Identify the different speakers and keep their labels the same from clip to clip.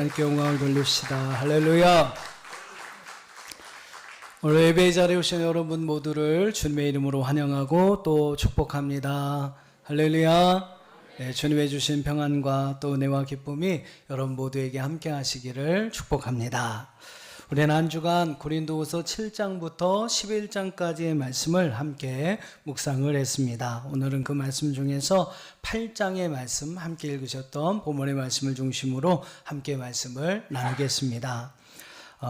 Speaker 1: 하나님께 영광을 돌립시다. 할렐루야. 오늘 예배 자리에 오신 여러분 모두를 주님의 이름으로 환영하고 또 축복합니다. 할렐루야. 네, 주님의 주신 평안과 또 은혜와 기쁨이 여러분 모두에게 함께 하시기를 축복합니다. 우리는 한 주간 고린도후서 7장부터 11장까지의 말씀을 함께 묵상을 했습니다. 오늘은 그 말씀 중에서 8장의 말씀 함께 읽으셨던 본문의 말씀을 중심으로 함께 말씀을 나누겠습니다.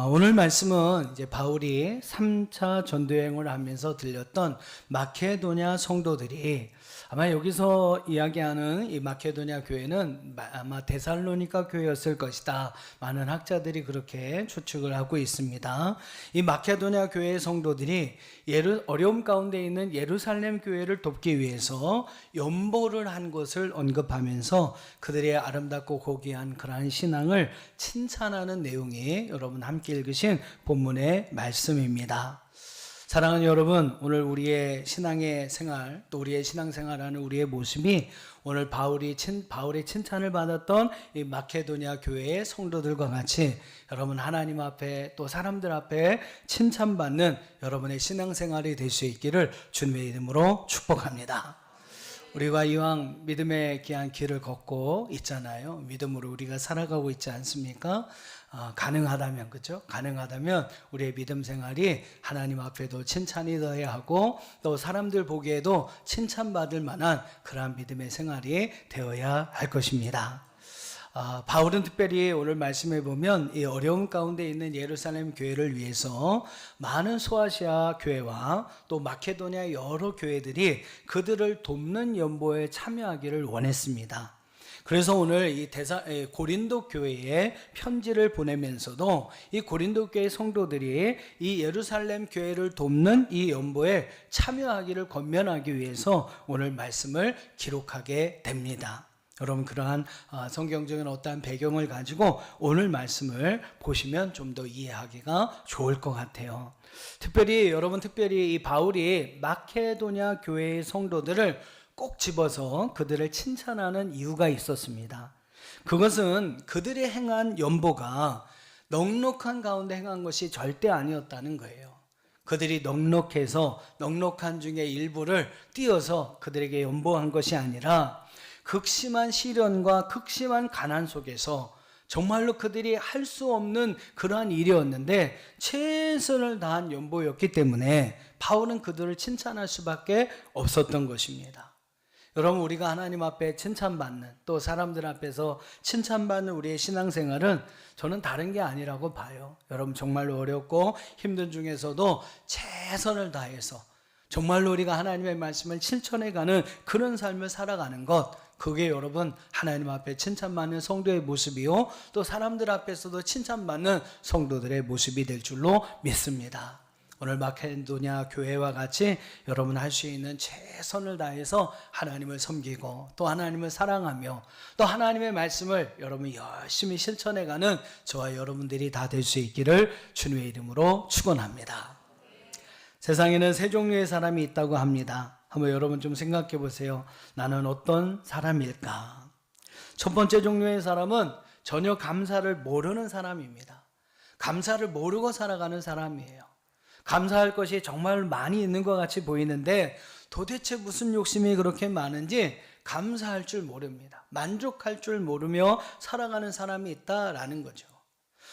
Speaker 1: 오늘 말씀은 이제 바울이 3차 전도여행을 하면서 들렸던 마케도냐 성도들이 아마 여기서 이야기하는 이 마케도냐 교회는 아마 데살로니가 교회였을 것이다. 많은 학자들이 그렇게 추측을 하고 있습니다. 이 마케도냐 교회의 성도들이 어려움 가운데 있는 예루살렘 교회를 돕기 위해서 연보를 한 것을 언급하면서 그들의 아름답고 고귀한 그러한 신앙을 칭찬하는 내용이 여러분 함께 읽으신 본문의 말씀입니다. 사랑하는 여러분, 오늘 우리의 신앙의 생활, 또 우리의 신앙생활하는 우리의 모습이 오늘 바울의 칭찬을 받았던 이 마케도냐 교회의 성도들과 같이 여러분 하나님 앞에 또 사람들 앞에 칭찬받는 여러분의 신앙생활이 될 수 있기를 주님의 이름으로 축복합니다. 우리가 이왕 믿음의 귀한 길을 걷고 있잖아요. 믿음으로 우리가 살아가고 있지 않습니까? 가능하다면, 그죠? 가능하다면 우리의 믿음 생활이 하나님 앞에도 칭찬이 되어야 하고 또 사람들 보기에도 칭찬받을 만한 그러한 믿음의 생활이 되어야 할 것입니다. 바울은 특별히 오늘 말씀해 보면 이 어려움 가운데 있는 예루살렘 교회를 위해서 많은 소아시아 교회와 또 마케도냐 여러 교회들이 그들을 돕는 연보에 참여하기를 원했습니다. 그래서 오늘 이 고린도 교회에 편지를 보내면서도 이 고린도 교회 성도들이 이 예루살렘 교회를 돕는 이 연보에 참여하기를 권면하기 위해서 오늘 말씀을 기록하게 됩니다. 여러분 그러한 성경적인 어떠한 배경을 가지고 오늘 말씀을 보시면 좀 더 이해하기가 좋을 것 같아요. 특별히 이 바울이 마케도냐 교회의 성도들을 꼭 집어서 그들을 칭찬하는 이유가 있었습니다. 그것은 그들이 행한 연보가 넉넉한 가운데 행한 것이 절대 아니었다는 거예요. 그들이 넉넉한 중에 일부를 띄어서 그들에게 연보한 것이 아니라 극심한 시련과 극심한 가난 속에서 정말로 그들이 할 수 없는 그러한 일이었는데 최선을 다한 연보였기 때문에 바울은 그들을 칭찬할 수밖에 없었던 것입니다. 여러분 우리가 하나님 앞에 칭찬받는 또 사람들 앞에서 칭찬받는 우리의 신앙생활은 저는 다른 게 아니라고 봐요. 여러분 정말로 어렵고 힘든 중에서도 최선을 다해서 정말로 우리가 하나님의 말씀을 실천해가는 그런 삶을 살아가는 것, 그게 여러분 하나님 앞에 칭찬받는 성도의 모습이요 또 사람들 앞에서도 칭찬받는 성도들의 모습이 될 줄로 믿습니다. 오늘 마케도냐 교회와 같이 여러분 할 수 있는 최선을 다해서 하나님을 섬기고 또 하나님을 사랑하며 또 하나님의 말씀을 여러분 열심히 실천해가는 저와 여러분들이 다 될 수 있기를 주님의 이름으로 축원합니다. 세상에는 세 종류의 사람이 있다고 합니다. 한번 여러분 좀 생각해 보세요. 나는 어떤 사람일까? 첫 번째 종류의 사람은 전혀 감사를 모르는 사람입니다. 감사를 모르고 살아가는 사람이에요. 감사할 것이 정말 많이 있는 것 같이 보이는데 도대체 무슨 욕심이 그렇게 많은지 감사할 줄 모릅니다. 만족할 줄 모르며 살아가는 사람이 있다라는 거죠.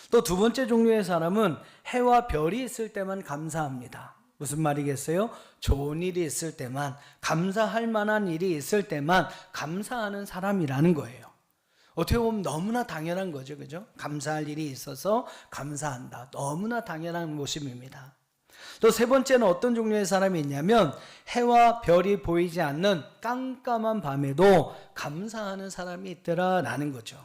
Speaker 1: 또 두 번째 종류의 사람은 해와 별이 있을 때만 감사합니다. 무슨 말이겠어요? 좋은 일이 있을 때만, 감사할 만한 일이 있을 때만 감사하는 사람이라는 거예요. 어떻게 보면 너무나 당연한 거죠, 그죠? 감사할 일이 있어서 감사한다. 너무나 당연한 모습입니다. 또 세 번째는 어떤 종류의 사람이 있냐면 해와 별이 보이지 않는 깜깜한 밤에도 감사하는 사람이 있더라라는 거죠.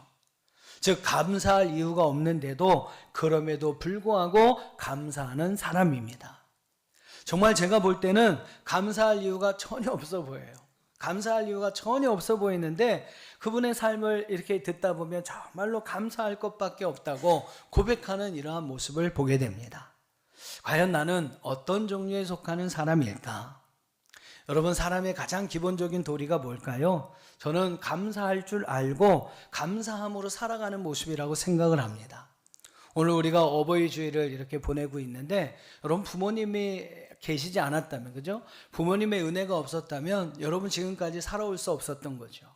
Speaker 1: 즉 감사할 이유가 없는데도 그럼에도 불구하고 감사하는 사람입니다. 정말 제가 볼 때는 감사할 이유가 전혀 없어 보여요. 감사할 이유가 전혀 없어 보이는데 그분의 삶을 이렇게 듣다 보면 정말로 감사할 것밖에 없다고 고백하는 이러한 모습을 보게 됩니다. 과연 나는 어떤 종류에 속하는 사람일까? 여러분, 사람의 가장 기본적인 도리가 뭘까요? 저는 감사할 줄 알고 감사함으로 살아가는 모습이라고 생각을 합니다. 오늘 우리가 어버이 주일을 이렇게 보내고 있는데, 여러분 부모님이 계시지 않았다면, 그죠? 부모님의 은혜가 없었다면 여러분 지금까지 살아올 수 없었던 거죠.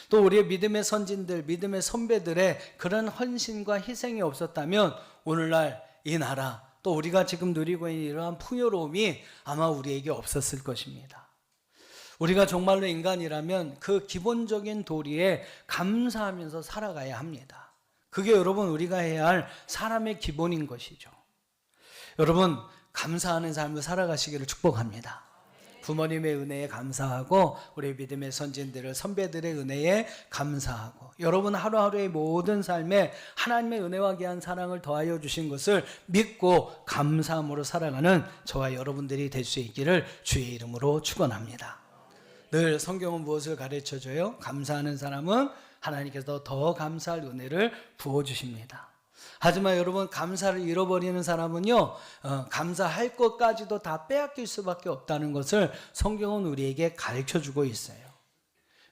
Speaker 1: 또 우리의 믿음의 선진들, 믿음의 선배들의 그런 헌신과 희생이 없었다면 오늘날 이 나라, 또 우리가 지금 누리고 있는 이러한 풍요로움이 아마 우리에게 없었을 것입니다. 우리가 정말로 인간이라면 그 기본적인 도리에 감사하면서 살아가야 합니다. 그게 여러분 우리가 해야 할 사람의 기본인 것이죠. 여러분, 감사하는 삶을 살아가시기를 축복합니다. 부모님의 은혜에 감사하고 우리 믿음의 선진들을, 선배들의 은혜에 감사하고, 여러분 하루하루의 모든 삶에 하나님의 은혜와 귀한 사랑을 더하여 주신 것을 믿고 감사함으로 살아가는 저와 여러분들이 될 수 있기를 주의 이름으로 축원합니다. 늘 성경은 무엇을 가르쳐줘요? 감사하는 사람은 하나님께서 더 감사할 은혜를 부어주십니다. 하지만 여러분, 감사를 잃어버리는 사람은요, 감사할 것까지도 다 빼앗길 수밖에 없다는 것을 성경은 우리에게 가르쳐주고 있어요.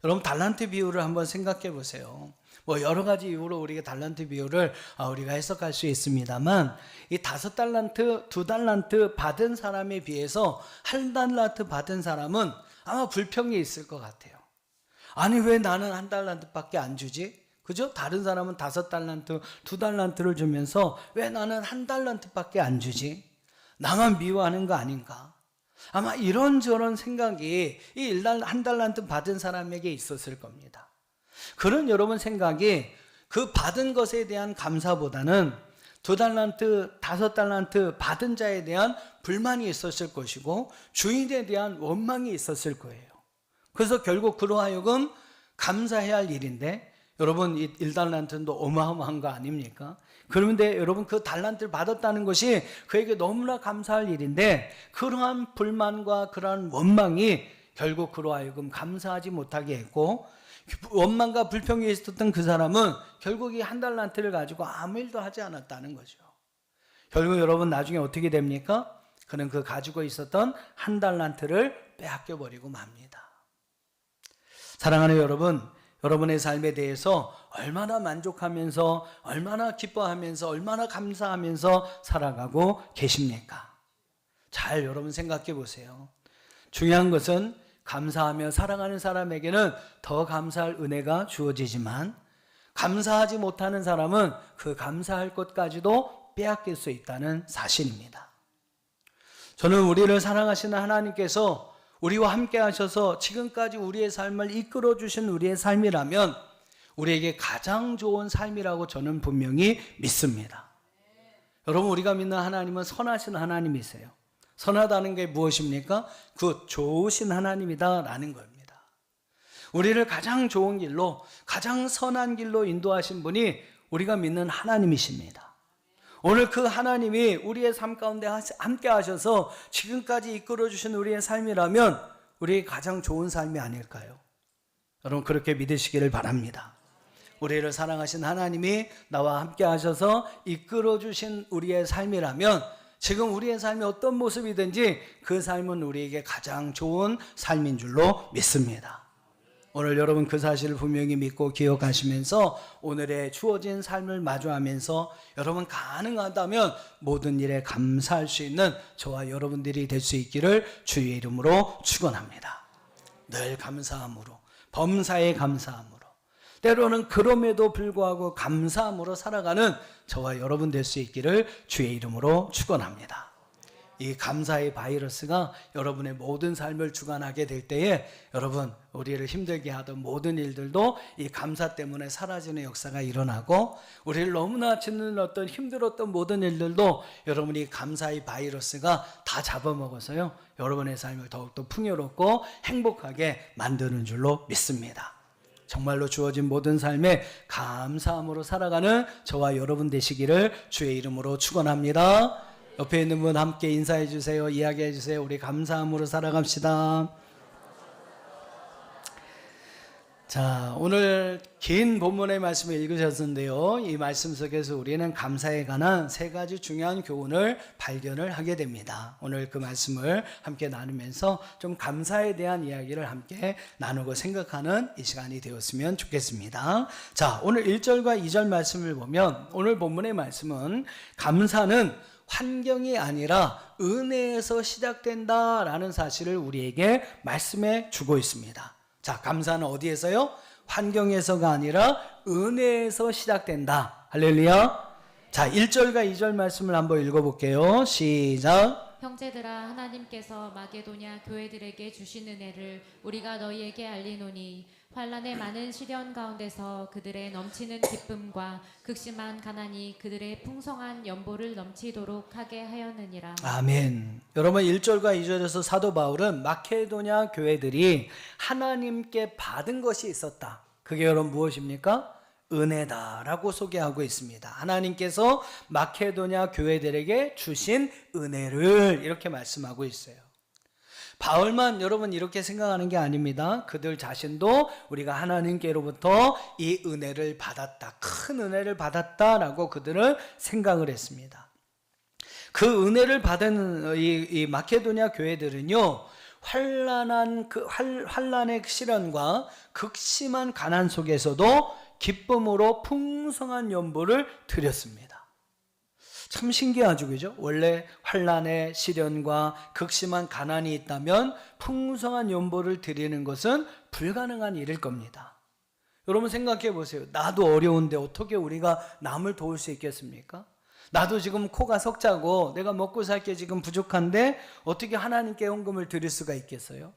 Speaker 1: 여러분, 달란트 비유를 한번 생각해 보세요. 뭐 여러 가지 이유로 우리가 달란트 비유를 우리가 해석할 수 있습니다만, 이 5달란트, 2달란트 받은 사람에 비해서 1달란트 받은 사람은 아마 불평이 있을 것 같아요. 아니, 왜 나는 1달란트밖에 안 주지? 그죠? 다른 사람은 5달란트, 2달란트를 주면서 왜 나는 1달란트밖에 안 주지? 나만 미워하는 거 아닌가? 아마 이런저런 생각이 이 1달란트 받은 사람에게 있었을 겁니다. 그런 여러분 생각이 그 받은 것에 대한 감사보다는 2달란트, 5달란트 받은 자에 대한 불만이 있었을 것이고 주인에 대한 원망이 있었을 거예요. 그래서 결국 그로 하여금 감사해야 할 일인데, 여러분 이 1달란트는 어마어마한 거 아닙니까? 그런데 여러분 그 달란트를 받았다는 것이 그에게 너무나 감사할 일인데, 그러한 불만과 그러한 원망이 결국 그로 하여금 감사하지 못하게 했고, 원망과 불평이 있었던 그 사람은 결국 이 1달란트를 가지고 아무 일도 하지 않았다는 거죠. 결국 여러분 나중에 어떻게 됩니까? 그는 그 가지고 있었던 1달란트를 빼앗겨 버리고 맙니다. 사랑하는 여러분, 여러분의 삶에 대해서 얼마나 만족하면서, 얼마나 기뻐하면서, 얼마나 감사하면서 살아가고 계십니까? 잘 여러분 생각해 보세요. 중요한 것은 감사하며 살아가는 사람에게는 더 감사할 은혜가 주어지지만, 감사하지 못하는 사람은 그 감사할 것까지도 빼앗길 수 있다는 사실입니다. 저는 우리를 사랑하시는 하나님께서 우리와 함께 하셔서 지금까지 우리의 삶을 이끌어 주신 우리의 삶이라면 우리에게 가장 좋은 삶이라고 저는 분명히 믿습니다. 여러분, 우리가 믿는 하나님은 선하신 하나님이세요. 선하다는 게 무엇입니까? 그 좋으신 하나님이다라는 겁니다. 우리를 가장 좋은 길로, 가장 선한 길로 인도하신 분이 우리가 믿는 하나님이십니다. 오늘 그 하나님이 우리의 삶 가운데 함께 하셔서 지금까지 이끌어 주신 우리의 삶이라면 우리의 가장 좋은 삶이 아닐까요? 여러분, 그렇게 믿으시기를 바랍니다. 우리를 사랑하신 하나님이 나와 함께 하셔서 이끌어 주신 우리의 삶이라면 지금 우리의 삶이 어떤 모습이든지 그 삶은 우리에게 가장 좋은 삶인 줄로 믿습니다. 오늘 여러분 그 사실을 분명히 믿고 기억하시면서 오늘의 주어진 삶을 마주하면서 여러분 가능하다면 모든 일에 감사할 수 있는 저와 여러분들이 될 수 있기를 주의 이름으로 축원합니다. 늘 감사함으로, 범사에 감사함으로, 때로는 그럼에도 불구하고 감사함으로 살아가는 저와 여러분 될 수 있기를 주의 이름으로 축원합니다. 이 감사의 바이러스가 여러분의 모든 삶을 주관하게 될 때에 여러분, 우리를 힘들게 하던 모든 일들도 이 감사 때문에 사라지는 역사가 일어나고, 우리를 너무나 짓눌렀던 힘들었던 모든 일들도 여러분이 감사의 바이러스가 다 잡아먹어서요, 여러분의 삶을 더욱더 풍요롭고 행복하게 만드는 줄로 믿습니다. 정말로 주어진 모든 삶에 감사함으로 살아가는 저와 여러분 되시기를 주의 이름으로 축원합니다. 옆에 있는 분 함께 인사해 주세요. 이야기해 주세요. 우리 감사함으로 살아갑시다. 자, 오늘 긴 본문의 말씀을 읽으셨는데요. 이 말씀 속에서 우리는 감사에 관한 세 가지 중요한 교훈을 발견을 하게 됩니다. 오늘 그 말씀을 함께 나누면서 좀 감사에 대한 이야기를 함께 나누고 생각하는 이 시간이 되었으면 좋겠습니다. 자, 오늘 1절과 2절 말씀을 보면 오늘 본문의 말씀은 감사는 환경이 아니라 은혜에서 시작된다라는 사실을 우리에게 말씀해 주고 있습니다. 자, 감사는 어디에서요? 환경에서가 아니라 은혜에서 시작된다. 할렐루야. 자, 1절과 2절 말씀을 한번 읽어볼게요. 시작.
Speaker 2: 형제들아, 하나님께서 마게도냐 교회들에게 주신 은혜를 우리가 너희에게 알리노니 환난의 많은 시련 가운데서 그들의 넘치는 기쁨과 극심한 가난이 그들의 풍성한 연보를 넘치도록 하게 하였느니라.
Speaker 1: 아멘. 여러분, 1절과 2절에서 사도 바울은 마케도냐 교회들이 하나님께 받은 것이 있었다. 그게 여러분 무엇입니까? 은혜다라고 소개하고 있습니다. 하나님께서 마케도냐 교회들에게 주신 은혜를 이렇게 말씀하고 있어요. 바울만 여러분 이렇게 생각하는 게 아닙니다. 그들 자신도 우리가 하나님께로부터 이 은혜를 받았다, 큰 은혜를 받았다라고 그들은 생각을 했습니다. 그 은혜를 받은 이 마케도냐 교회들은요, 환난의 시련과 극심한 가난 속에서도 기쁨으로 풍성한 연보를 드렸습니다. 참 신기하죠, 그죠? 원래 환난의 시련과 극심한 가난이 있다면 풍성한 연보를 드리는 것은 불가능한 일일 겁니다. 여러분 생각해 보세요. 나도 어려운데 어떻게 우리가 남을 도울 수 있겠습니까? 나도 지금 코가 석자고 내가 먹고 살 게 지금 부족한데 어떻게 하나님께 헌금을 드릴 수가 있겠어요?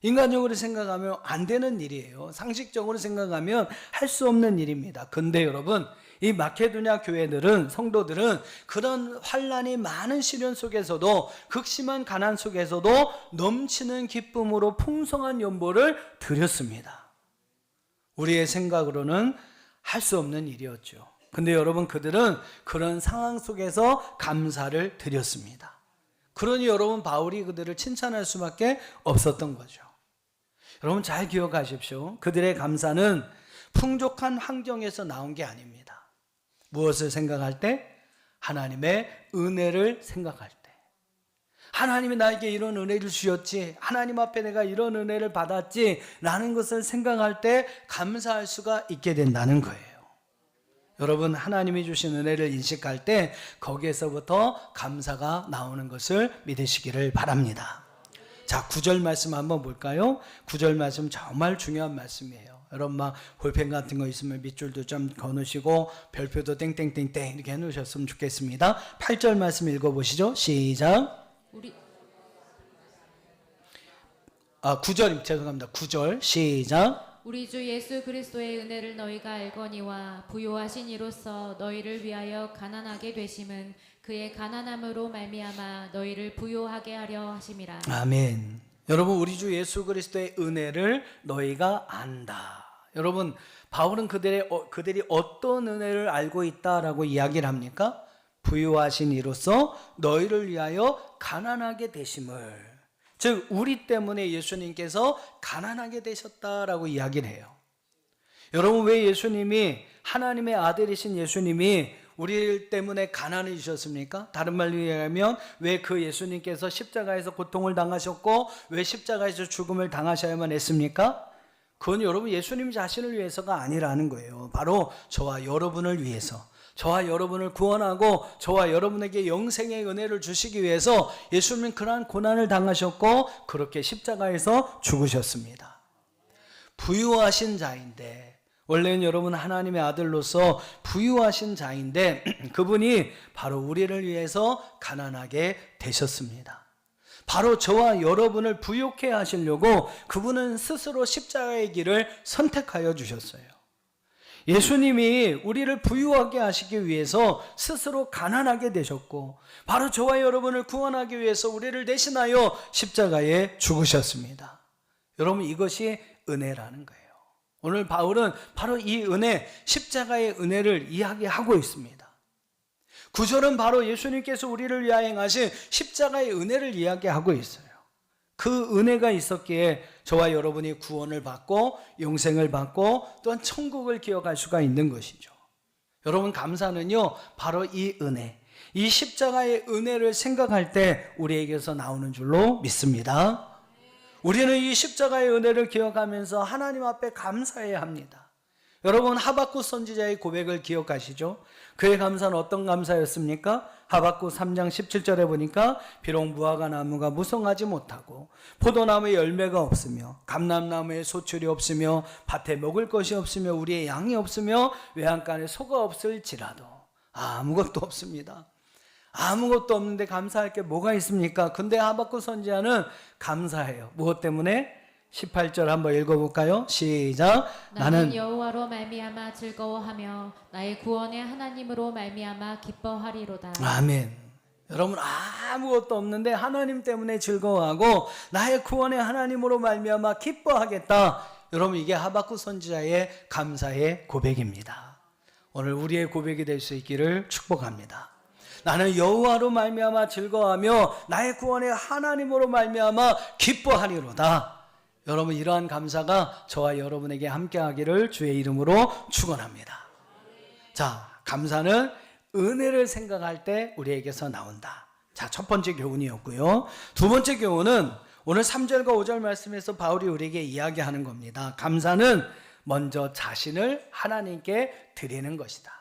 Speaker 1: 인간적으로 생각하면 안 되는 일이에요. 상식적으로 생각하면 할 수 없는 일입니다. 근데 여러분, 이 마케도냐 교회들은, 성도들은 그런 환난이 많은 시련 속에서도, 극심한 가난 속에서도 넘치는 기쁨으로 풍성한 연보를 드렸습니다. 우리의 생각으로는 할 수 없는 일이었죠. 근데 여러분, 그들은 그런 상황 속에서 감사를 드렸습니다. 그러니 여러분, 바울이 그들을 칭찬할 수밖에 없었던 거죠. 여러분 잘 기억하십시오. 그들의 감사는 풍족한 환경에서 나온 게 아닙니다. 무엇을 생각할 때? 하나님의 은혜를 생각할 때. 하나님이 나에게 이런 은혜를 주셨지, 하나님 앞에 내가 이런 은혜를 받았지 라는 것을 생각할 때 감사할 수가 있게 된다는 거예요. 여러분, 하나님이 주신 은혜를 인식할 때 거기에서부터 감사가 나오는 것을 믿으시기를 바랍니다. 자, 9절 말씀 한번 볼까요? 9절 말씀 정말 중요한 말씀이에요. 여러분 막 볼펜 같은 거 있으면 밑줄도 좀 그어놓으시고 별표도 땡땡땡땡 이렇게 해놓으셨으면 좋겠습니다. 8절 말씀 읽어보시죠. 시작. 9절 죄송합니다. 9절 시작.
Speaker 2: 우리 주 예수 그리스도의 은혜를 너희가 알거니와 부요하신 이로써 너희를 위하여 가난하게 되심은 그의 가난함으로 말미암아 너희를 부요하게 하려 하심이라.
Speaker 1: 아멘. 여러분, 우리 주 예수 그리스도의 은혜를 너희가 안다. 여러분, 바울은 그들이 어떤 은혜를 알고 있다라고 이야기를 합니까? 부요하신 이로써 너희를 위하여 가난하게 되심을, 즉 우리 때문에 예수님께서 가난하게 되셨다라고 이야기를 해요. 여러분, 왜 예수님이, 하나님의 아들이신 예수님이 우리 때문에 가난해지셨습니까? 다른 말로 얘기하면 왜 그 예수님께서 십자가에서 고통을 당하셨고 왜 십자가에서 죽음을 당하셔야만 했습니까? 그건 여러분 예수님 자신을 위해서가 아니라는 거예요. 바로 저와 여러분을 위해서, 저와 여러분을 구원하고 저와 여러분에게 영생의 은혜를 주시기 위해서 예수님은 그러한 고난을 당하셨고 그렇게 십자가에서 죽으셨습니다. 부유하신 자인데, 원래는 여러분 하나님의 아들로서 부유하신 자인데 그분이 바로 우리를 위해서 가난하게 되셨습니다. 바로 저와 여러분을 부유케 하시려고 그분은 스스로 십자가의 길을 선택하여 주셨어요. 예수님이 우리를 부유하게 하시기 위해서 스스로 가난하게 되셨고 바로 저와 여러분을 구원하기 위해서 우리를 대신하여 십자가에 죽으셨습니다. 여러분, 이것이 은혜라는 거예요. 오늘 바울은 바로 이 은혜, 십자가의 은혜를 이야기하고 있습니다. 9절은 바로 예수님께서 우리를 위하여 행하신 십자가의 은혜를 이야기하고 있어요. 그 은혜가 있었기에 저와 여러분이 구원을 받고 영생을 받고 또한 천국을 기억할 수가 있는 것이죠. 여러분, 감사는요 바로 이 은혜, 이 십자가의 은혜를 생각할 때 우리에게서 나오는 줄로 믿습니다. 우리는 이 십자가의 은혜를 기억하면서 하나님 앞에 감사해야 합니다. 여러분, 하박국 선지자의 고백을 기억하시죠? 그의 감사는 어떤 감사였습니까? 하박국 3장 17절에 보니까 비록 무화과 나무가 무성하지 못하고 포도나무에 열매가 없으며 감람나무에 소출이 없으며 밭에 먹을 것이 없으며 우리의 양이 없으며 외양간에 소가 없을지라도 아무것도 없습니다. 아무것도 없는데 감사할 게 뭐가 있습니까? 근데 하박국 선지자는 감사해요. 무엇 때문에? 18절 한번 읽어볼까요? 시작.
Speaker 2: 나는 여호와로 말미암아 즐거워하며 나의 구원의 하나님으로 말미암아 기뻐하리로다.
Speaker 1: 아멘. 여러분, 아무것도 없는데 하나님 때문에 즐거워하고 나의 구원의 하나님으로 말미암아 기뻐하겠다. 여러분, 이게 하박국 선지자의 감사의 고백입니다. 오늘 우리의 고백이 될 수 있기를 축복합니다. 나는 여호와로 말미암아 즐거워하며 나의 구원의 하나님으로 말미암아 기뻐하리로다. 여러분, 이러한 감사가 저와 여러분에게 함께하기를 주의 이름으로 축원합니다. 자, 감사는 은혜를 생각할 때 우리에게서 나온다. 자, 첫 번째 교훈이었고요. 두 번째 교훈은 오늘 3절과 5절 말씀에서 바울이 우리에게 이야기하는 겁니다. 감사는 먼저 자신을 하나님께 드리는 것이다.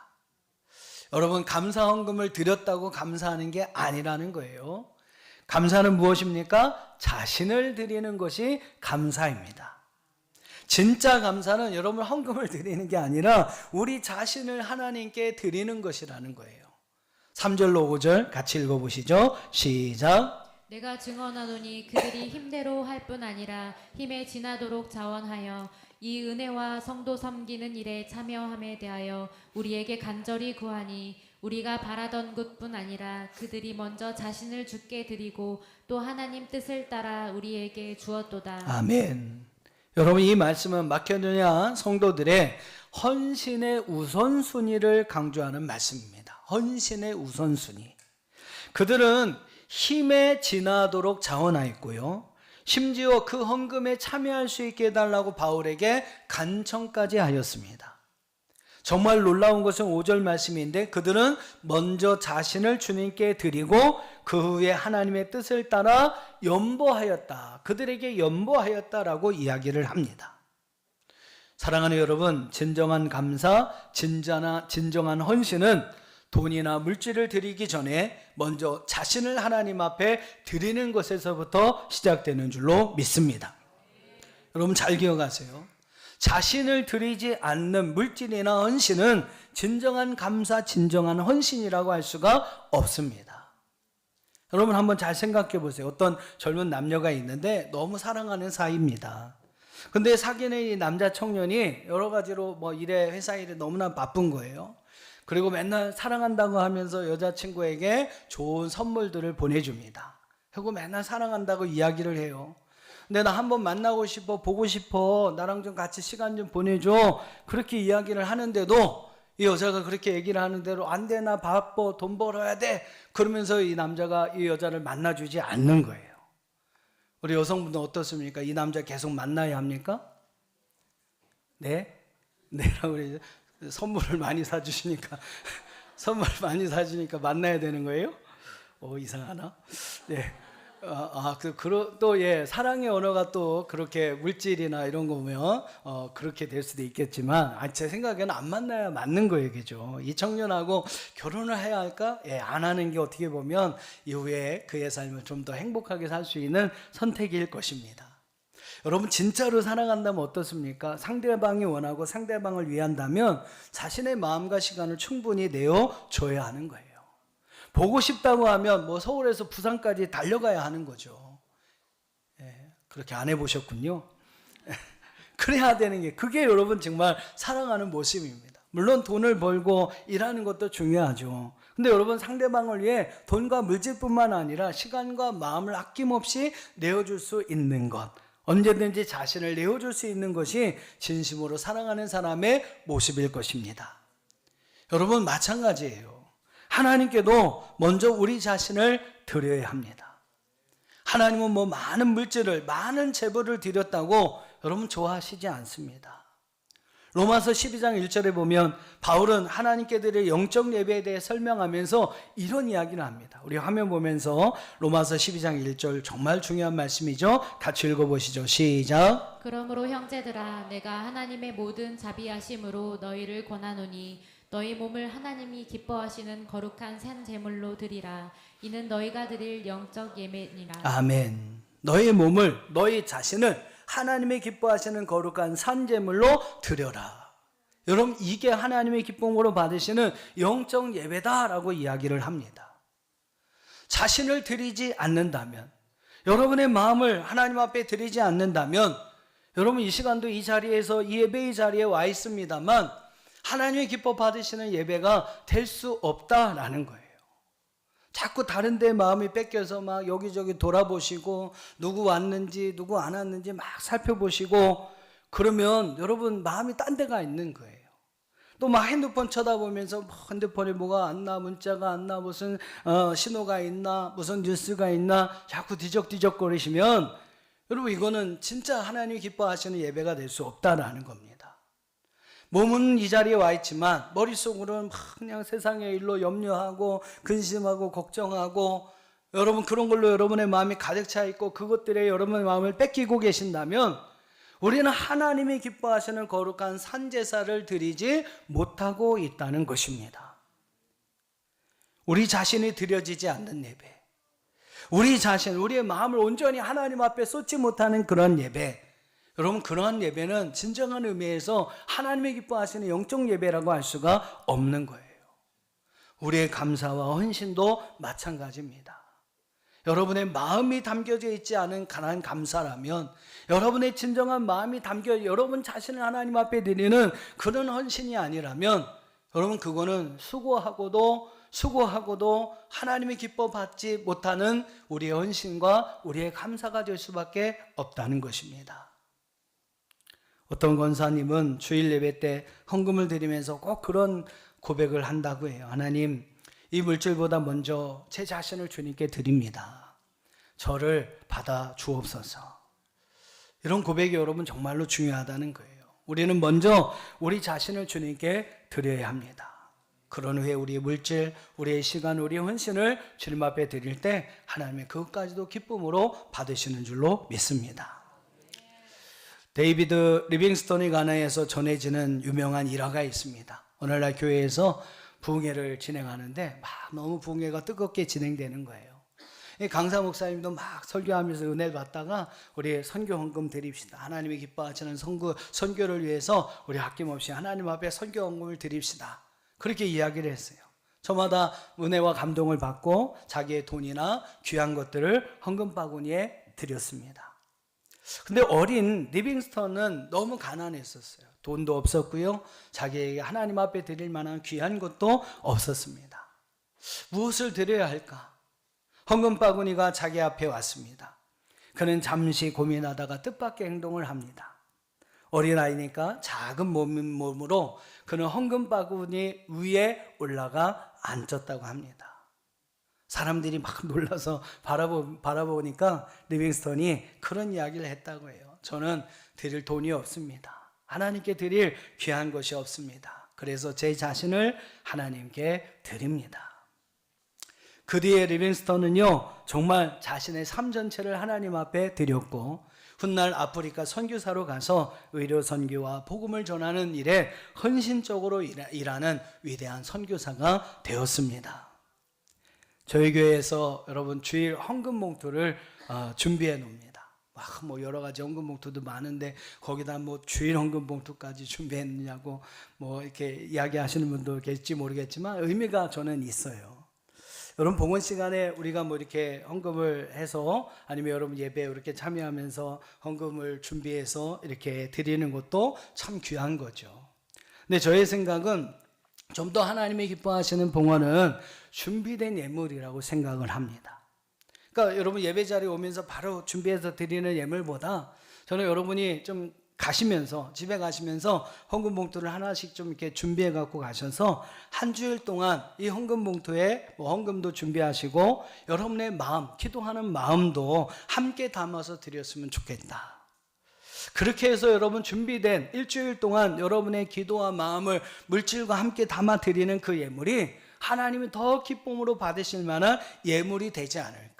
Speaker 1: 여러분, 감사 헌금을 드렸다고 감사하는 게 아니라는 거예요. 감사는 무엇입니까? 자신을 드리는 것이 감사입니다. 진짜 감사는 여러분 헌금을 드리는 게 아니라 우리 자신을 하나님께 드리는 것이라는 거예요. 3절로 5절 같이 읽어보시죠. 시작.
Speaker 2: 내가 증언하노니 그들이 힘대로 할 뿐 아니라 힘에 지나도록 자원하여 이 은혜와 성도 섬기는 일에 참여함에 대하여 우리에게 간절히 구하니 우리가 바라던 것뿐 아니라 그들이 먼저 자신을 주께 드리고 또 하나님 뜻을 따라 우리에게 주었도다.
Speaker 1: 아멘. 여러분, 이 말씀은 마케도냐 성도들의 헌신의 우선순위를 강조하는 말씀입니다. 헌신의 우선순위. 그들은 힘에 지나도록 자원하였고요, 심지어 그 헌금에 참여할 수 있게 해달라고 바울에게 간청까지 하였습니다. 정말 놀라운 것은 5절 말씀인데 그들은 먼저 자신을 주님께 드리고 그 후에 하나님의 뜻을 따라 연보하였다. 그들에게 연보하였다라고 이야기를 합니다. 사랑하는 여러분, 진정한 감사, 진정한 헌신은 돈이나 물질을 드리기 전에 먼저 자신을 하나님 앞에 드리는 것에서부터 시작되는 줄로 믿습니다. 여러분, 잘 기억하세요. 자신을 드리지 않는 물질이나 헌신은 진정한 감사, 진정한 헌신이라고 할 수가 없습니다. 여러분, 한번 잘 생각해 보세요. 어떤 젊은 남녀가 있는데 너무 사랑하는 사이입니다. 근데 사귀는 이 남자 청년이 여러 가지로 일에, 회사 일에 너무나 바쁜 거예요. 그리고 맨날 사랑한다고 하면서 여자친구에게 좋은 선물들을 보내줍니다. 그리고 맨날 사랑한다고 이야기를 해요. 근데 나 한번 만나고 싶어, 보고 싶어, 나랑 좀 같이 시간 좀 보내줘, 그렇게 이야기를 하는데도 이 여자가 그렇게 얘기를 하는 대로 안 돼, 나 바빠, 돈 벌어야 돼, 그러면서 이 남자가 이 여자를 만나주지 않는 거예요. 우리 여성분들 어떻습니까? 이 남자 계속 만나야 합니까? 네? 네라고 그러죠. 선물을 많이 사주시니까 선물 많이 사주니까 만나야 되는 거예요? 이상하나? 네. 사랑의 언어가 또 그렇게 물질이나 이런 거 보면 그렇게 될 수도 있겠지만, 제 생각에는 안 만나야 맞는 거예요, 그죠? 이 청년하고 결혼을 해야 할까? 안 하는 게 어떻게 보면 이후에 그의 삶을 좀 더 행복하게 살 수 있는 선택일 것입니다. 여러분, 진짜로 사랑한다면 어떻습니까? 상대방이 원하고 상대방을 위한다면 자신의 마음과 시간을 충분히 내어줘야 하는 거예요. 보고 싶다고 하면 서울에서 부산까지 달려가야 하는 거죠. 그렇게 안 해보셨군요. 그래야 되는 게, 그게 여러분 정말 사랑하는 모습입니다. 물론 돈을 벌고 일하는 것도 중요하죠. 근데 여러분, 상대방을 위해 돈과 물질뿐만 아니라 시간과 마음을 아낌없이 내어줄 수 있는 것, 언제든지 자신을 내어줄 수 있는 것이 진심으로 사랑하는 사람의 모습일 것입니다. 여러분, 마찬가지예요. 하나님께도 먼저 우리 자신을 드려야 합니다. 하나님은 뭐 많은 물질을, 많은 재물을 드렸다고 여러분 좋아하시지 않습니다. 로마서 12장 1절에 보면 바울은 하나님께 드릴 영적 예배에 대해 설명하면서 이런 이야기를 합니다. 우리 화면 보면서 로마서 12장 1절 정말 중요한 말씀이죠. 같이 읽어보시죠. 시작.
Speaker 2: 그러므로 형제들아 내가 하나님의 모든 자비하심으로 너희를 권하노니 너희 몸을 하나님이 기뻐하시는 거룩한 산 제물로 드리라. 이는 너희가 드릴 영적 예배니라.
Speaker 1: 아멘. 너희 몸을, 너희 자신을 하나님의 기뻐하시는 거룩한 산 제물로 드려라. 여러분, 이게 하나님의 기쁨으로 받으시는 영적 예배다라고 이야기를 합니다. 자신을 드리지 않는다면, 여러분의 마음을 하나님 앞에 드리지 않는다면, 여러분 이 시간도 이 자리에서 이 예배의 자리에 와 있습니다만 하나님의 기뻐 받으시는 예배가 될 수 없다라는 거예요. 자꾸 다른 데 마음이 뺏겨서 막 여기저기 돌아보시고 누구 왔는지 누구 안 왔는지 막 살펴보시고 그러면 여러분 마음이 딴 데가 있는 거예요. 또 막 핸드폰 쳐다보면서 핸드폰에 뭐가 왔나, 문자가 왔나, 무슨 신호가 있나, 무슨 뉴스가 있나 자꾸 뒤적뒤적거리시면 여러분 이거는 진짜 하나님이 기뻐하시는 예배가 될 수 없다라는 겁니다. 몸은 이 자리에 와 있지만 머릿속으로는 막 그냥 세상의 일로 염려하고 근심하고 걱정하고 여러분 그런 걸로 여러분의 마음이 가득 차 있고 그것들에 여러분의 마음을 뺏기고 계신다면 우리는 하나님이 기뻐하시는 거룩한 산제사를 드리지 못하고 있다는 것입니다. 우리 자신이 드려지지 않는 예배, 우리 자신, 우리의 마음을 온전히 하나님 앞에 쏟지 못하는 그런 예배, 여러분 그러한 예배는 진정한 의미에서 하나님이 기뻐하시는 영적 예배라고 할 수가 없는 거예요. 우리의 감사와 헌신도 마찬가지입니다. 여러분의 마음이 담겨져 있지 않은 가난 감사라면, 여러분의 진정한 마음이 담겨 여러분 자신을 하나님 앞에 드리는 그런 헌신이 아니라면 여러분 그거는 수고하고도 하나님이 기뻐 받지 못하는 우리의 헌신과 우리의 감사가 될 수밖에 없다는 것입니다. 어떤 권사님은 주일 예배 때 헌금을 드리면서 꼭 그런 고백을 한다고 해요. 하나님, 이 물질보다 먼저 제 자신을 주님께 드립니다. 저를 받아 주옵소서. 이런 고백이 여러분 정말로 중요하다는 거예요. 우리는 먼저 우리 자신을 주님께 드려야 합니다. 그런 후에 우리의 물질, 우리의 시간, 우리의 헌신을 주님 앞에 드릴 때 하나님의 그것까지도 기쁨으로 받으시는 줄로 믿습니다. 데이비드 리빙스톤이 가나에서 전해지는 유명한 일화가 있습니다. 오늘날 교회에서 부흥회를 진행하는데 막 너무 부흥회가 뜨겁게 진행되는 거예요. 강사 목사님도 막 설교하면서 은혜를 받다가 우리 선교 헌금 드립시다. 하나님이 기뻐하시는 선교를 위해서 우리 아낌없이 하나님 앞에 선교 헌금을 드립시다. 그렇게 이야기를 했어요. 저마다 은혜와 감동을 받고 자기의 돈이나 귀한 것들을 헌금 바구니에 드렸습니다. 근데 어린 리빙스턴은 너무 가난했었어요. 돈도 없었고요. 자기에게 하나님 앞에 드릴 만한 귀한 것도 없었습니다. 무엇을 드려야 할까? 헌금 바구니가 자기 앞에 왔습니다. 그는 잠시 고민하다가 뜻밖의 행동을 합니다. 어린아이니까 작은 몸으로 그는 헌금 바구니 위에 올라가 앉았다고 합니다. 사람들이 막 놀라서 바라보니까 리빙스턴이 그런 이야기를 했다고 해요. 저는 드릴 돈이 없습니다. 하나님께 드릴 귀한 것이 없습니다. 그래서 제 자신을 하나님께 드립니다. 그 뒤에 리빙스턴은요 정말 자신의 삶 전체를 하나님 앞에 드렸고 훗날 아프리카 선교사로 가서 의료 선교와 복음을 전하는 일에 헌신적으로 일하는 위대한 선교사가 되었습니다. 저희 교회에서 여러분 주일 헌금 봉투를 준비해 놓습니다. 뭐 여러 가지 헌금 봉투도 많은데 거기다 뭐 주일 헌금 봉투까지 준비했느냐고 뭐 이렇게 이야기하시는 분도 계실지 모르겠지만 의미가 저는 있어요. 여러분 봉헌 시간에 우리가 뭐 이렇게 헌금을 해서 아니면 여러분 예배에 이렇게 참여하면서 헌금을 준비해서 이렇게 드리는 것도 참 귀한 거죠. 근데 저의 생각은 좀 더 하나님이 기뻐하시는 봉헌은 준비된 예물이라고 생각을 합니다. 그러니까 여러분 예배 자리에 오면서 바로 준비해서 드리는 예물보다 저는 여러분이 좀 가시면서 집에 가시면서 헌금 봉투를 하나씩 좀 이렇게 준비해 갖고 가셔서 한 주일 동안 이 헌금 봉투에 뭐 헌금도 준비하시고 여러분의 마음, 기도하는 마음도 함께 담아서 드렸으면 좋겠다. 그렇게 해서 여러분 준비된 일주일 동안 여러분의 기도와 마음을 물질과 함께 담아 드리는 그 예물이 하나님이 더 기쁨으로 받으실 만한 예물이 되지 않을까.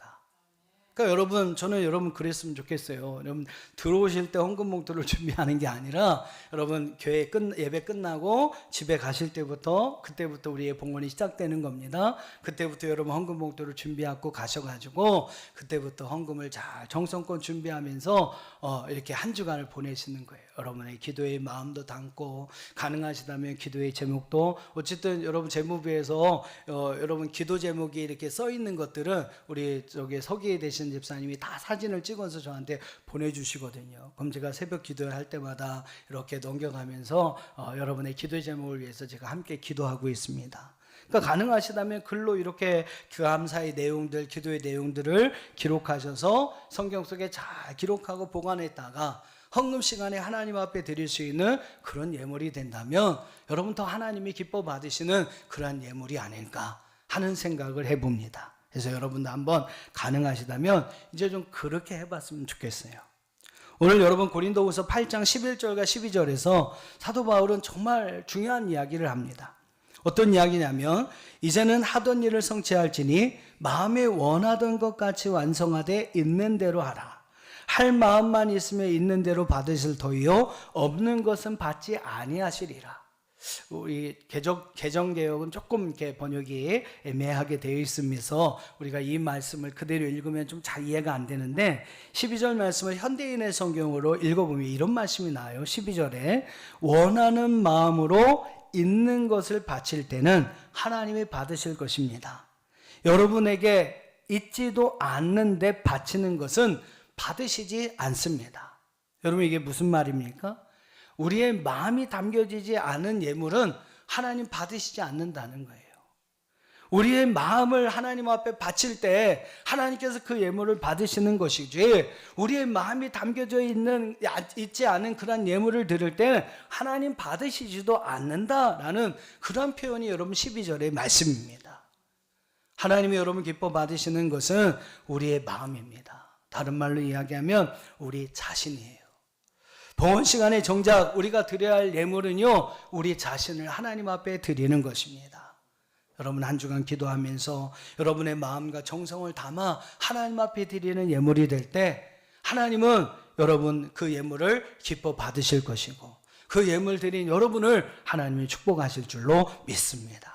Speaker 1: 그러니까 여러분, 저는 여러분 그랬으면 좋겠어요. 여러분 들어오실 때 헌금 봉투를 준비하는 게 아니라 여러분 교회 예배 끝나고 집에 가실 때부터 그때부터 우리의 봉헌이 시작되는 겁니다. 그때부터 여러분 헌금 봉투를 준비하고 가셔가지고 그때부터 헌금을 잘 정성껏 준비하면서 이렇게 한 주간을 보내시는 거예요. 여러분의 기도의 마음도 담고 가능하시다면 기도의 제목도 어쨌든 여러분 재무부에서 여러분 기도 제목이 이렇게 써 있는 것들은 우리 저기 서기에 되신 집사님이 다 사진을 찍어서 저한테 보내주시거든요. 그럼 제가 새벽 기도를 할 때마다 이렇게 넘겨가면서 여러분의 기도 제목을 위해서 제가 함께 기도하고 있습니다. 그러니까 가능하시다면 글로 이렇게 감사의 내용들, 기도의 내용들을 기록하셔서 성경 속에 잘 기록하고 보관했다가 헌금 시간에 하나님 앞에 드릴 수 있는 그런 예물이 된다면 여러분 더 하나님이 기뻐 받으시는 그러한 예물이 아닐까 하는 생각을 해봅니다. 그래서 여러분도 한번 가능하시다면 이제 좀 그렇게 해봤으면 좋겠어요. 오늘 여러분 고린도후서 8장 11절과 12절에서 사도 바울은 정말 중요한 이야기를 합니다. 어떤 이야기냐면 이제는 하던 일을 성취할지니 마음에 원하던 것 같이 완성하되 있는 대로 하라. 할 마음만 있으면 있는 대로 받으실 터이요 없는 것은 받지 아니하시리라. 우리 개정개혁은 조금 이렇게 번역이 애매하게 되어 있으면서 우리가 이 말씀을 그대로 읽으면 좀 잘 이해가 안 되는데 12절 말씀을 현대인의 성경으로 읽어보면 이런 말씀이 나와요. 12절에 원하는 마음으로 있는 것을 바칠 때는 하나님이 받으실 것입니다. 여러분에게 있지도 않는데 바치는 것은 받으시지 않습니다. 여러분 이게 무슨 말입니까? 우리의 마음이 담겨지지 않은 예물은 하나님 받으시지 않는다는 거예요. 우리의 마음을 하나님 앞에 바칠 때 하나님께서 그 예물을 받으시는 것이지 우리의 마음이 담겨져 있지 않은 그런 예물을 드릴 때 하나님 받으시지도 않는다라는 그런 표현이 여러분 12절의 말씀입니다. 하나님이 여러분 기뻐 받으시는 것은 우리의 마음입니다. 다른 말로 이야기하면 우리 자신이에요. 봉헌 시간에 정작 우리가 드려야 할 예물은요 우리 자신을 하나님 앞에 드리는 것입니다. 여러분 한 주간 기도하면서 여러분의 마음과 정성을 담아 하나님 앞에 드리는 예물이 될 때 하나님은 여러분 그 예물을 기뻐 받으실 것이고 그 예물 드린 여러분을 하나님이 축복하실 줄로 믿습니다.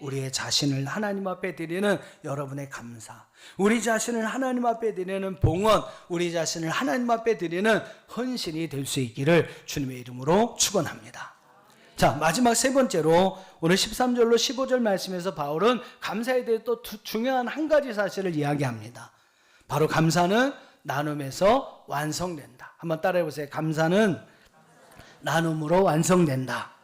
Speaker 1: 우리의 자신을 하나님 앞에 드리는 여러분의 감사, 우리 자신을 하나님 앞에 드리는 봉헌, 우리 자신을 하나님 앞에 드리는 헌신이 될 수 있기를 주님의 이름으로 축원합니다. 자, 마지막 세 번째로 오늘 13절로 15절 말씀에서 바울은 감사에 대해 또 중요한 한 가지 사실을 이야기합니다. 바로 감사는 나눔에서 완성된다. 한번 따라해 보세요. 감사는 나눔으로 완성된다.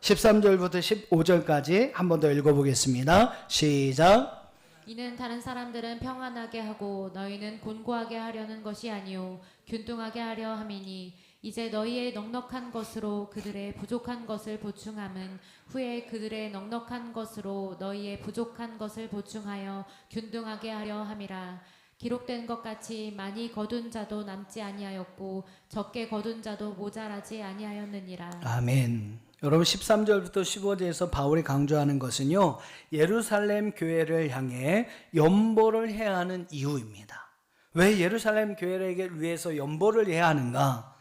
Speaker 1: 13절부터 15절까지 한 번 더 읽어보겠습니다. 시작.
Speaker 2: 이는 다른 사람들은 평안하게 하고 너희는 곤고하게 하려는 것이 아니요 균등하게 하려 함이니 이제 너희의 넉넉한 것으로 그들의 부족한 것을 보충함은 후에 그들의 넉넉한 것으로 너희의 부족한 것을 보충하여 균등하게 하려 함이라. 기록된 것 같이 많이 거둔 자도 남지 아니하였고 적게 거둔 자도 모자라지 아니하였느니라.
Speaker 1: 아멘. 여러분 13절부터 15절에서 바울이 강조하는 것은요 예루살렘 교회를 향해 연보를 해야 하는 이유입니다. 왜 예루살렘 교회를 위해서 연보를 해야 하는가?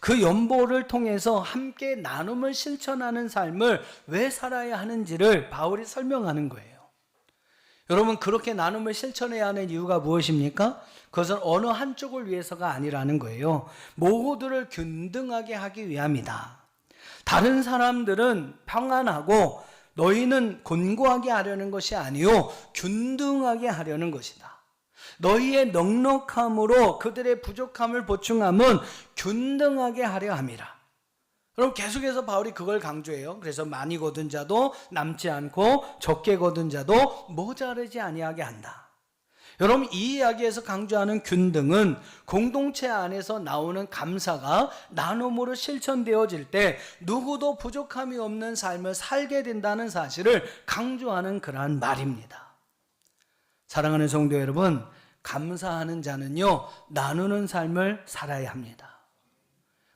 Speaker 1: 그 연보를 통해서 함께 나눔을 실천하는 삶을 왜 살아야 하는지를 바울이 설명하는 거예요. 여러분 그렇게 나눔을 실천해야 하는 이유가 무엇입니까? 그것은 어느 한쪽을 위해서가 아니라는 거예요. 모두를 균등하게 하기 위함이다. 다른 사람들은 평안하고 너희는 곤고하게 하려는 것이 아니요 균등하게 하려는 것이다. 너희의 넉넉함으로 그들의 부족함을 보충함은 균등하게 하려 함이라. 그럼 계속해서 바울이 그걸 강조해요. 그래서 많이 거둔 자도 남지 않고 적게 거둔 자도 모자르지 아니하게 한다. 여러분, 이 이야기에서 강조하는 균등은 공동체 안에서 나오는 감사가 나눔으로 실천되어질 때 누구도 부족함이 없는 삶을 살게 된다는 사실을 강조하는 그러한 말입니다. 사랑하는 성도 여러분, 감사하는 자는요, 나누는 삶을 살아야 합니다.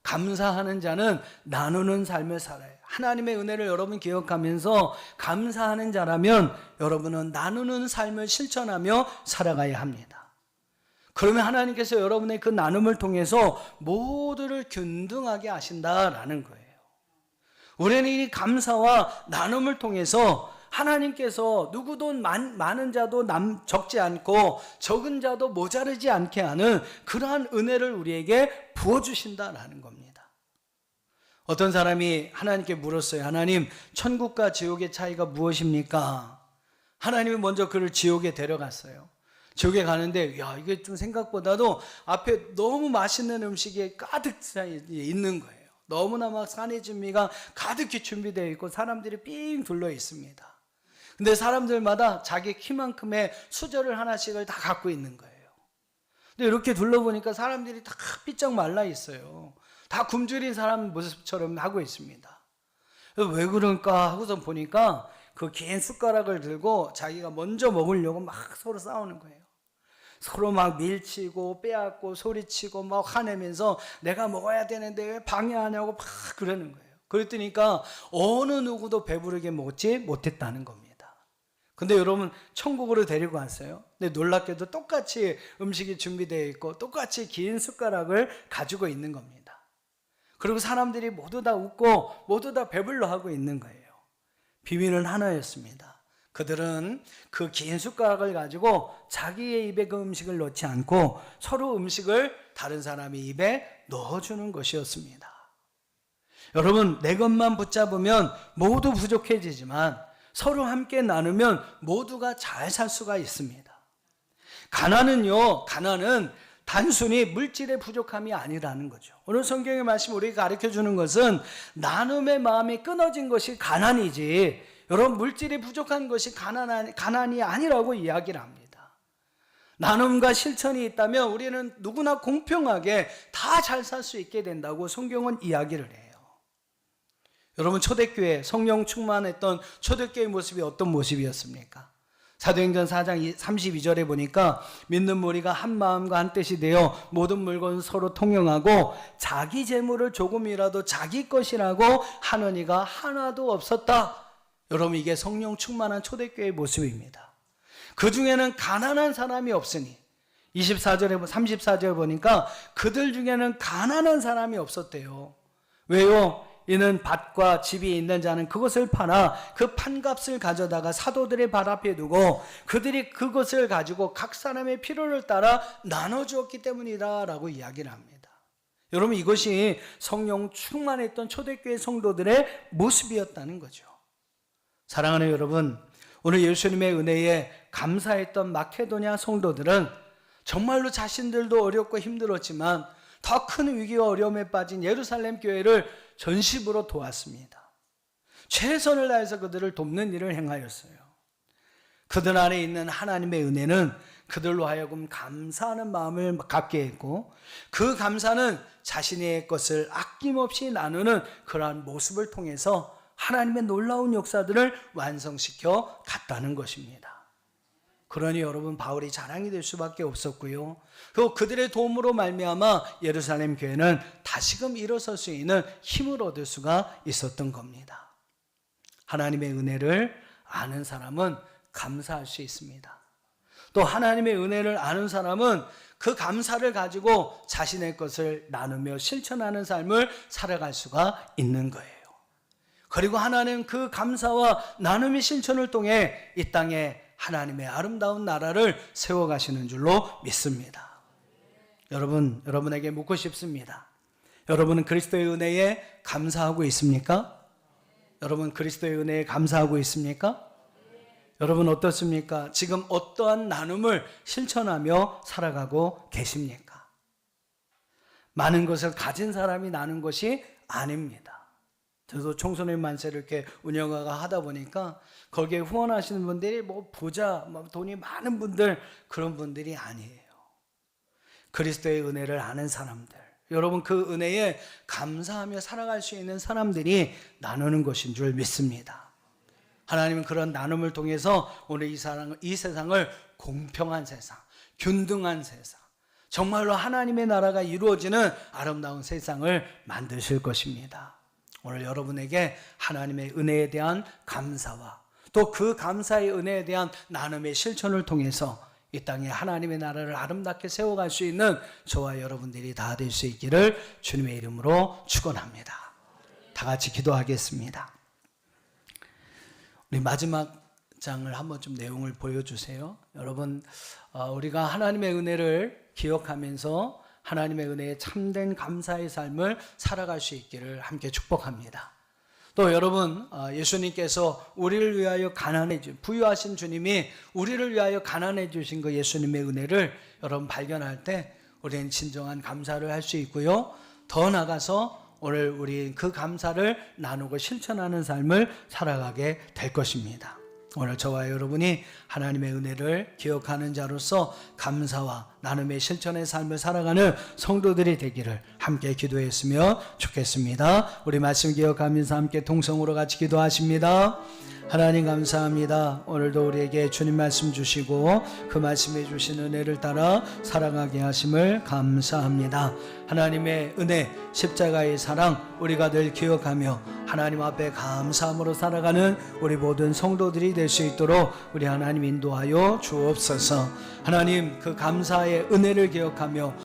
Speaker 1: 감사하는 자는 나누는 삶을 살아요. 하나님의 은혜를 여러분 기억하면서 감사하는 자라면 여러분은 나누는 삶을 실천하며 살아가야 합니다. 그러면 하나님께서 여러분의 그 나눔을 통해서 모두를 균등하게 하신다라는 거예요. 우리는 이 감사와 나눔을 통해서 하나님께서 누구도 많은 자도 적지 않고 적은 자도 모자르지 않게 하는 그러한 은혜를 우리에게 부어주신다라는 겁니다. 어떤 사람이 하나님께 물었어요. 하나님, 천국과 지옥의 차이가 무엇입니까? 하나님이 먼저 그를 지옥에 데려갔어요. 지옥에 가는데 이게 좀 생각보다도 앞에 너무 맛있는 음식이 가득 있는 거예요. 너무나 막 산의 진미가 가득히 준비되어 있고 사람들이 삥 둘러 있습니다. 근데 사람들마다 자기 키만큼의 수저를 하나씩을 다 갖고 있는 거예요. 근데 이렇게 둘러보니까 사람들이 다 삐쩍 말라 있어요. 다 굶주린 사람 모습처럼 하고 있습니다. 왜 그럴까 하고서 보니까 그 긴 숟가락을 들고 자기가 먼저 먹으려고 막 서로 싸우는 거예요. 서로 막 밀치고 빼앗고 소리치고 막 화내면서 내가 먹어야 되는데 왜 방해하냐고 막 그러는 거예요. 그랬더니까 어느 누구도 배부르게 먹지 못했다는 겁니다. 근데 여러분, 천국으로 데리고 왔어요. 근데 놀랍게도 똑같이 음식이 준비되어 있고 똑같이 긴 숟가락을 가지고 있는 겁니다. 그리고 사람들이 모두 다 웃고 모두 다 배불러 하고 있는 거예요. 비밀은 하나였습니다. 그들은 그 긴 숟가락을 가지고 자기의 입에 그 음식을 넣지 않고 서로 음식을 다른 사람의 입에 넣어주는 것이었습니다. 여러분, 내 것만 붙잡으면 모두 부족해지지만 서로 함께 나누면 모두가 잘 살 수가 있습니다. 가난은 단순히 물질의 부족함이 아니라는 거죠. 오늘 성경의 말씀 우리에게 가르쳐 주는 것은 나눔의 마음이 끊어진 것이 가난이지, 여러분, 물질이 부족한 것이 가난이 아니라고 이야기를 합니다. 나눔과 실천이 있다면 우리는 누구나 공평하게 다 잘 살 수 있게 된다고 성경은 이야기를 해요. 여러분, 초대교회, 성령 충만했던 초대교회의 모습이 어떤 모습이었습니까? 사도행전 4장 32절에 보니까 믿는 무리가 한 마음과 한 뜻이 되어 모든 물건 서로 통용하고 자기 재물을 조금이라도 자기 것이라고 하는 이가 하나도 없었다. 여러분, 이게 성령 충만한 초대교회의 모습입니다. 그 중에는 가난한 사람이 없으니 34절에 보니까 그들 중에는 가난한 사람이 없었대요. 왜요? 이는 밭과 집이 있는 자는 그것을 팔아 그 판값을 가져다가 사도들의 발 앞에 두고 그들이 그것을 가지고 각 사람의 필요를 따라 나눠주었기 때문이다 라고 이야기를 합니다. 여러분, 이것이 성령 충만했던 초대교회 성도들의 모습이었다는 거죠. 사랑하는 여러분, 오늘 예수님의 은혜에 감사했던 마케도냐 성도들은 정말로 자신들도 어렵고 힘들었지만 더 큰 위기와 어려움에 빠진 예루살렘 교회를 전심으로 도왔습니다. 최선을 다해서 그들을 돕는 일을 행하였어요. 그들 안에 있는 하나님의 은혜는 그들로 하여금 감사하는 마음을 갖게 했고, 그 감사는 자신의 것을 아낌없이 나누는 그러한 모습을 통해서 하나님의 놀라운 역사들을 완성시켜 갔다는 것입니다. 그러니 여러분, 바울이 자랑이 될 수밖에 없었고요. 또 그들의 도움으로 말미암아 예루살렘 교회는 다시금 일어설 수 있는 힘을 얻을 수가 있었던 겁니다. 하나님의 은혜를 아는 사람은 감사할 수 있습니다. 또 하나님의 은혜를 아는 사람은 그 감사를 가지고 자신의 것을 나누며 실천하는 삶을 살아갈 수가 있는 거예요. 그리고 하나님 그 감사와 나눔의 실천을 통해 이 땅에 하나님의 아름다운 나라를 세워가시는 줄로 믿습니다. 여러분에게 묻고 싶습니다. 여러분은 그리스도의 은혜에 감사하고 있습니까? 여러분, 그리스도의 은혜에 감사하고 있습니까? 여러분, 어떻습니까? 지금 어떠한 나눔을 실천하며 살아가고 계십니까? 많은 것을 가진 사람이 나눈 것이 아닙니다. 저도 청소년 만세를 이렇게 운영하가 하다 보니까 거기에 후원하시는 분들이 뭐 부자, 뭐 돈이 많은 분들, 그런 분들이 아니에요. 그리스도의 은혜를 아는 사람들, 여러분 그 은혜에 감사하며 살아갈 수 있는 사람들이 나누는 것인 줄 믿습니다. 하나님은 그런 나눔을 통해서 오늘 이 세상을 공평한 세상, 균등한 세상, 정말로 하나님의 나라가 이루어지는 아름다운 세상을 만드실 것입니다. 오늘 여러분에게 하나님의 은혜에 대한 감사와 또 그 감사의 은혜에 대한 나눔의 실천을 통해서 이 땅에 하나님의 나라를 아름답게 세워갈 수 있는 저와 여러분들이 다 될 수 있기를 주님의 이름으로 축원합니다. 다 같이 기도하겠습니다. 우리 마지막 장을 한번 좀 내용을 보여주세요. 여러분, 우리가 하나님의 은혜를 기억하면서 하나님의 은혜에 참된 감사의 삶을 살아갈 수 있기를 함께 축복합니다. 또 여러분, 예수님께서 우리를 위하여 부유하신 주님이 우리를 위하여 가난해 주신 그 예수님의 은혜를 여러분 발견할 때 우리는 진정한 감사를 할 수 있고요. 더 나아가서 오늘 우리 그 감사를 나누고 실천하는 삶을 살아가게 될 것입니다. 오늘 저와 여러분이 하나님의 은혜를 기억하는 자로서 감사와 나눔의 실천의 삶을 살아가는 성도들이 되기를 함께 기도했으면 좋겠습니다. 우리 말씀 기억하면서 함께 동성으로 같이 기도하십니다. 하나님 감사합니다. 오늘도 우리에게 주님 말씀 주시고 그 말씀해 주신 은혜를 따라 살아가게 하심을 감사합니다. 하나님의 은혜, 십자가의 사랑 우리가 늘 기억하며 하나님 앞에 감사함으로 살아가는 우리 모든 성도들이 될 수 있도록 우리 하나님 인도하여 주옵소서. 하나님 그 감사의 은혜를 기억하며